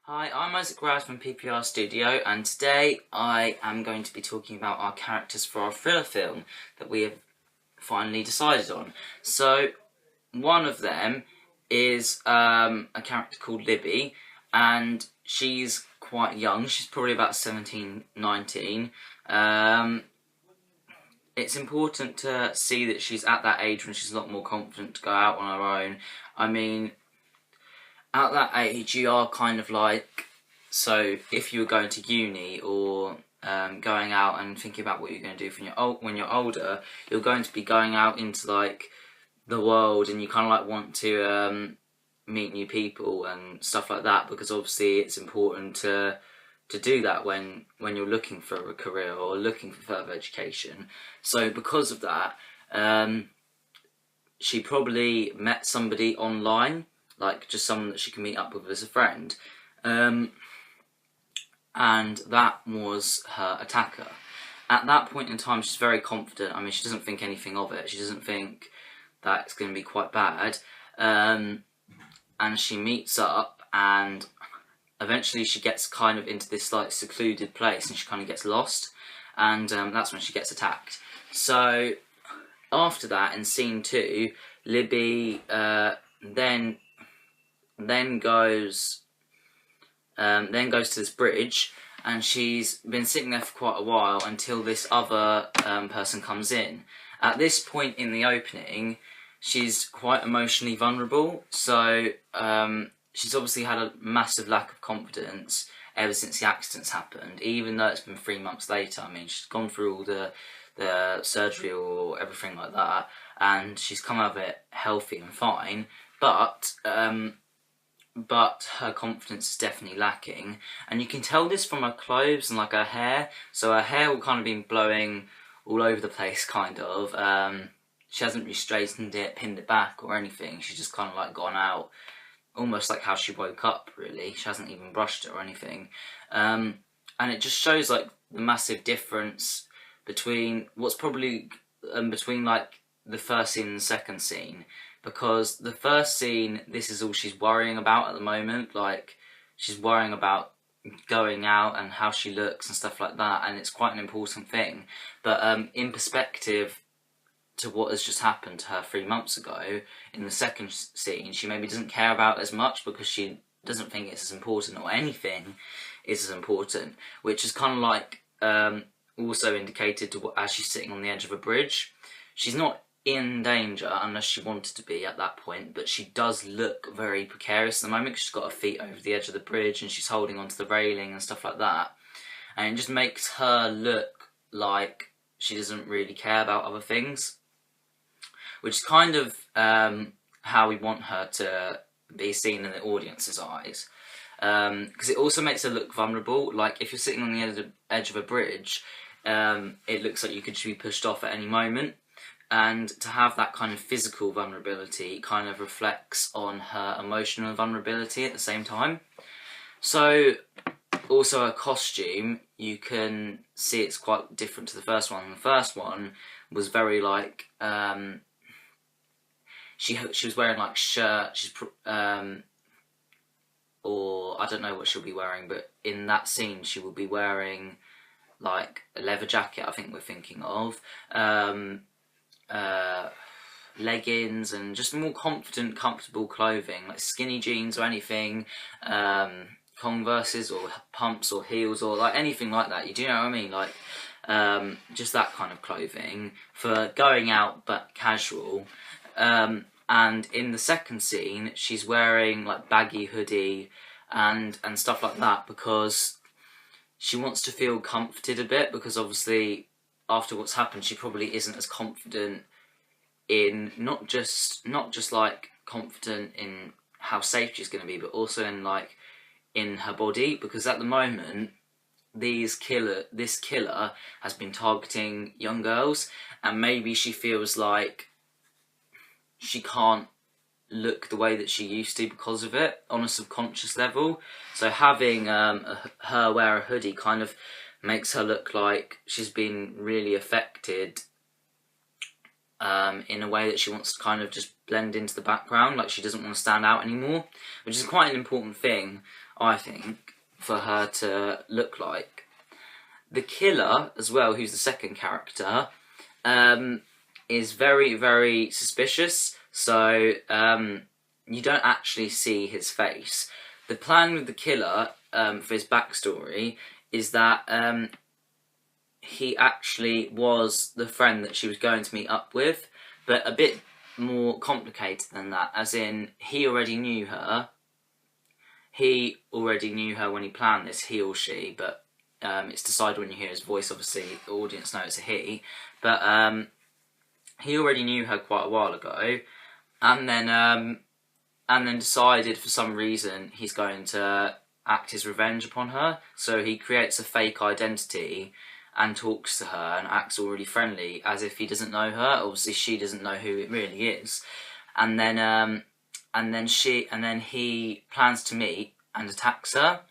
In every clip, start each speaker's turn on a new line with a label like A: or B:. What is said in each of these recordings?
A: Hi, I'm Isaac Raz from PPR Studio, and today I am going to be talking about our characters for our thriller film that we have finally decided on. So, one of them is a character called Libby, and she's quite young. She's probably about 17, 19. It's important to see that she's at that age when she's a lot more confident to go out on her own. I mean, at that age, you are kind of like, so if you were going to uni or going out and thinking about what you're going to do when you're older, you're going to be going out into like the world, and you kind of like want to meet new people and stuff like that, because obviously it's important to do that when you're looking for a career or looking for further education. So because of that, she probably met somebody online, like just someone that she can meet up with as a friend, and that was her attacker. At that point in time, she's very confident. I mean, she doesn't think anything of it. She doesn't think that it's going to be quite bad, and she meets up, and eventually she gets kind of into this like secluded place, and she kind of gets lost, and that's when she gets attacked. So after that, in scene 2, Libby then goes to this bridge, and she's been sitting there for quite a while until this other person comes in. At this point in the opening, she's quite emotionally vulnerable, so she's obviously had a massive lack of confidence ever since the accident's happened, even though it's been 3 months later. I mean, she's gone through all the surgery or everything like that, and she's come out of it healthy and fine, but her confidence is definitely lacking, and you can tell this from her clothes and like her hair. So her hair will kind of be blowing all over the place, kind of. She hasn't really straightened it, pinned it back or anything. She's just kind of like gone out, almost like how she woke up, really. She hasn't even brushed it or anything. And it just shows like the massive difference between what's probably between like the first scene and the second scene, because the first scene, this is all she's worrying about at the moment. Like, she's worrying about going out and how she looks and stuff like that, and it's quite an important thing. But in perspective to what has just happened to her 3 months ago, in the second scene, she maybe doesn't care about as much because she doesn't think it's as important, or anything is as important, which is kind of like also indicated as she's sitting on the edge of a bridge. She's not in danger unless she wanted to be at that point, but she does look very precarious at the moment because she's got her feet over the edge of the bridge and she's holding onto the railing and stuff like that, and it just makes her look like she doesn't really care about other things, which is kind of how we want her to be seen in the audience's eyes, because it also makes her look vulnerable. Like, if you're sitting on the edge of a bridge, it looks like you could be pushed off at any moment. And to have that kind of physical vulnerability kind of reflects on her emotional vulnerability at the same time. So, also her costume, you can see it's quite different to the first one. The first one was very like, she was wearing like shirt, or I don't know what she'll be wearing, but in that scene she will be wearing like a leather jacket, I think we're thinking of. Leggings and just more confident, comfortable clothing, like skinny jeans or anything, Converses or pumps or heels or like anything like that. You do know what I mean? Like just that kind of clothing for going out but casual. And in the second scene, she's wearing like baggy hoodie and stuff like that, because she wants to feel comforted a bit, because obviously after what's happened, she probably isn't as confident in not just like confident in how safe she's going to be, but also in like in her body, because at the moment this killer has been targeting young girls, and maybe she feels like she can't look the way that she used to because of it on a subconscious level. So having her wear a hoodie kind of makes her look like she's been really affected in a way that she wants to kind of just blend into the background, like she doesn't want to stand out anymore, which is quite an important thing. I think, for her to look like. The killer, as well, who's the second character, is very, very suspicious, so you don't actually see his face. The plan with the killer, for his backstory, is that he actually was the friend that she was going to meet up with, but a bit more complicated than that, as in, he already knew her. He already knew her when he planned this, he or she, but it's decided when you hear his voice, obviously, the audience know it's a he. But he already knew her quite a while ago, and then decided for some reason he's going to act his revenge upon her. So he creates a fake identity and talks to her and acts already friendly as if he doesn't know her. Obviously, she doesn't know who it really is, and then he plans to meet and attacks her.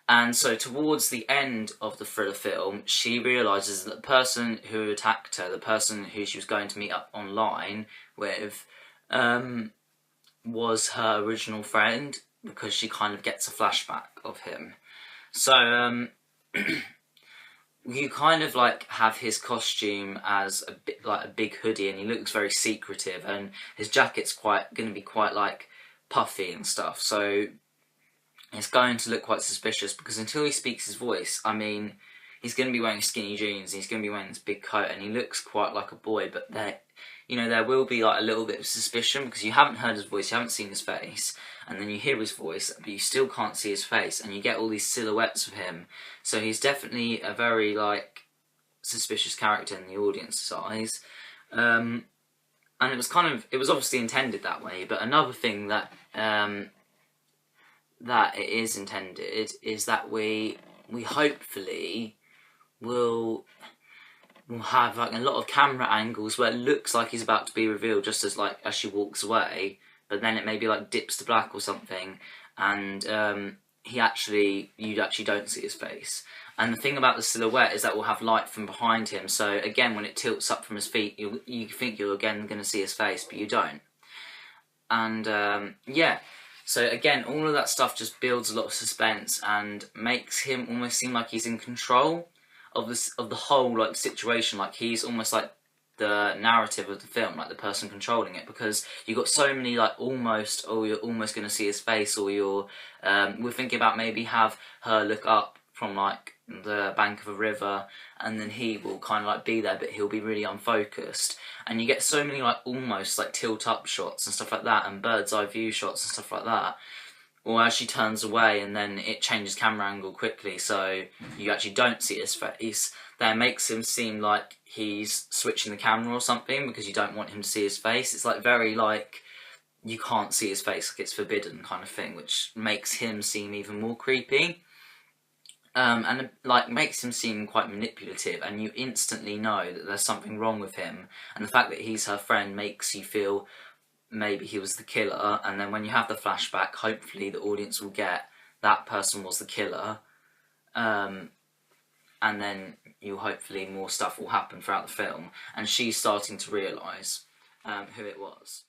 A: And so towards the end of the thriller film, she realises that the person who attacked her, the person who she was going to meet up online with, was her original friend, because she kind of gets a flashback of him. So you kind of like have his costume as a bit like a big hoodie, and he looks very secretive, and his jacket's going to be quite like puffy and stuff. So it's going to look quite suspicious, because until he speaks his voice, I mean, he's going to be wearing skinny jeans, he's going to be wearing this big coat, and he looks quite like a boy, but there will be like a little bit of suspicion, because you haven't heard his voice, you haven't seen his face, and then you hear his voice, but you still can't see his face, and you get all these silhouettes of him. So he's definitely a very like suspicious character in the audience's eyes. And it was obviously intended that way. But another thing that that it is intended is that we hopefully will have like a lot of camera angles where it looks like he's about to be revealed just as she walks away, but then it maybe like dips to black or something, and you actually don't see his face. And the thing about the silhouette is that we'll have light from behind him, so again, when it tilts up from his feet, you think you're again going to see his face, but you don't. And yeah, so again, all of that stuff just builds a lot of suspense and makes him almost seem like he's in control of the whole like situation, like he's almost like the narrative of the film, like the person controlling it, because you've got so many like you're almost going to see his face, or we're thinking about maybe have her look up from like the bank of a river, and then he will kind of like be there, but he'll be really unfocused, and you get so many like almost like tilt up shots and stuff like that, and bird's eye view shots and stuff like that. Or as she turns away and then it changes camera angle quickly, so you actually don't see his face. That makes him seem like he's switching the camera or something, because you don't want him to see his face. It's like very like you can't see his face, like it's forbidden kind of thing, which makes him seem even more creepy. And it, like, makes him seem quite manipulative, and you instantly know that there's something wrong with him. And the fact that he's her friend makes you feel maybe he was the killer, and then when you have the flashback, hopefully the audience will get that person was the killer, and then hopefully more stuff will happen throughout the film, and she's starting to realise who it was.